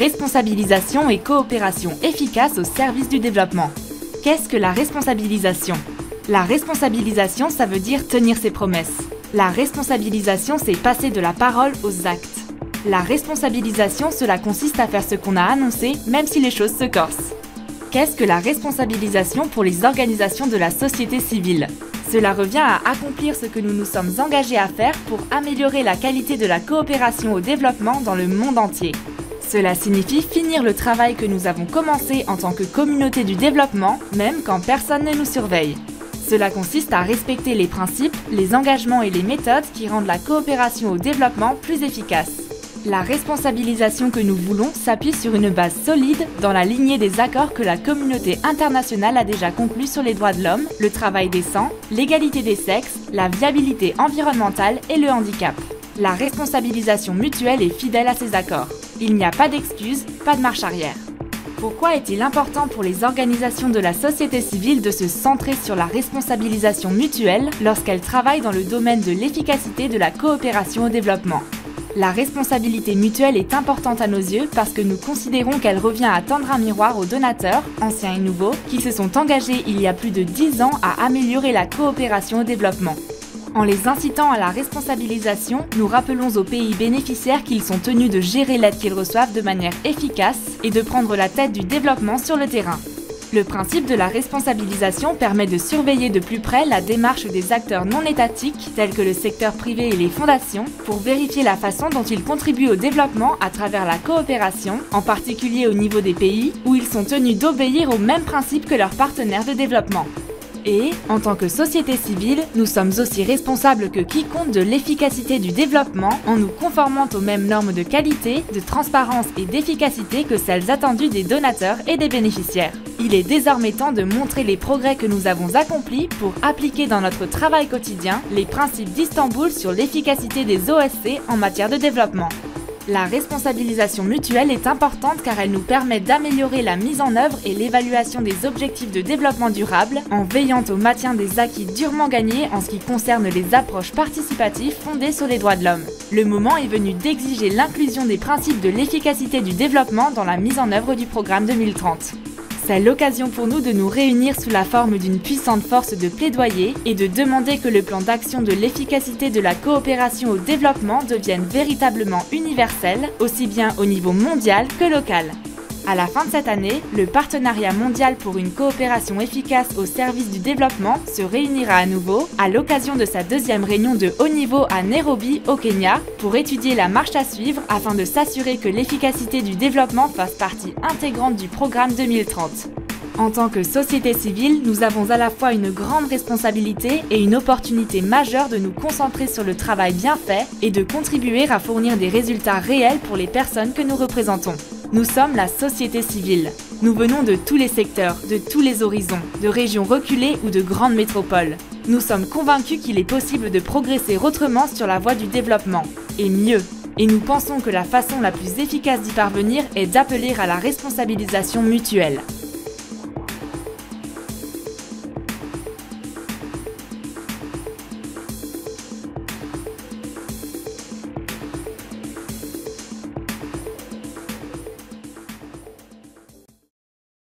Responsabilisation et coopération efficace au service du développement. Qu'est-ce que la responsabilisation? La responsabilisation, ça veut dire tenir ses promesses. La responsabilisation, c'est passer de la parole aux actes. La responsabilisation, cela consiste à faire ce qu'on a annoncé, même si les choses se corsent. Qu'est-ce que la responsabilisation pour les organisations de la société civile? Cela revient à accomplir ce que nous nous sommes engagés à faire pour améliorer la qualité de la coopération au développement dans le monde entier. Cela signifie finir le travail que nous avons commencé en tant que communauté du développement, même quand personne ne nous surveille. Cela consiste à respecter les principes, les engagements et les méthodes qui rendent la coopération au développement plus efficace. La responsabilisation que nous voulons s'appuie sur une base solide dans la lignée des accords que la communauté internationale a déjà conclus sur les droits de l'homme, le travail décent, l'égalité des sexes, la viabilité environnementale et le handicap. La responsabilisation mutuelle est fidèle à ces accords. Il n'y a pas d'excuses, pas de marche arrière. Pourquoi est-il important pour les organisations de la société civile de se centrer sur la responsabilisation mutuelle lorsqu'elles travaillent dans le domaine de l'efficacité de la coopération au développement? La responsabilité mutuelle est importante à nos yeux parce que nous considérons qu'elle revient à tendre un miroir aux donateurs, anciens et nouveaux, qui se sont engagés il y a plus de 10 ans à améliorer la coopération au développement. En les incitant à la responsabilisation, nous rappelons aux pays bénéficiaires qu'ils sont tenus de gérer l'aide qu'ils reçoivent de manière efficace et de prendre la tête du développement sur le terrain. Le principe de la responsabilisation permet de surveiller de plus près la démarche des acteurs non étatiques, tels que le secteur privé et les fondations, pour vérifier la façon dont ils contribuent au développement à travers la coopération, en particulier au niveau des pays où ils sont tenus d'obéir aux mêmes principes que leurs partenaires de développement. Et, en tant que société civile, nous sommes aussi responsables que quiconque de l'efficacité du développement en nous conformant aux mêmes normes de qualité, de transparence et d'efficacité que celles attendues des donateurs et des bénéficiaires. Il est désormais temps de montrer les progrès que nous avons accomplis pour appliquer dans notre travail quotidien les principes d'Istanbul sur l'efficacité des OSC en matière de développement. La responsabilisation mutuelle est importante car elle nous permet d'améliorer la mise en œuvre et l'évaluation des objectifs de développement durable en veillant au maintien des acquis durement gagnés en ce qui concerne les approches participatives fondées sur les droits de l'homme. Le moment est venu d'exiger l'inclusion des principes de l'efficacité du développement dans la mise en œuvre du programme 2030. C'est l'occasion pour nous de nous réunir sous la forme d'une puissante force de plaidoyer et de demander que le plan d'action de l'efficacité de la coopération au développement devienne véritablement universel, aussi bien au niveau mondial que local. À la fin de cette année, le Partenariat mondial pour une coopération efficace au service du développement se réunira à nouveau à l'occasion de sa deuxième réunion de haut niveau à Nairobi, au Kenya, pour étudier la marche à suivre afin de s'assurer que l'efficacité du développement fasse partie intégrante du programme 2030. En tant que société civile, nous avons à la fois une grande responsabilité et une opportunité majeure de nous concentrer sur le travail bien fait et de contribuer à fournir des résultats réels pour les personnes que nous représentons. Nous sommes la société civile. Nous venons de tous les secteurs, de tous les horizons, de régions reculées ou de grandes métropoles. Nous sommes convaincus qu'il est possible de progresser autrement sur la voie du développement, et mieux. Et nous pensons que la façon la plus efficace d'y parvenir est d'appeler à la responsabilisation mutuelle.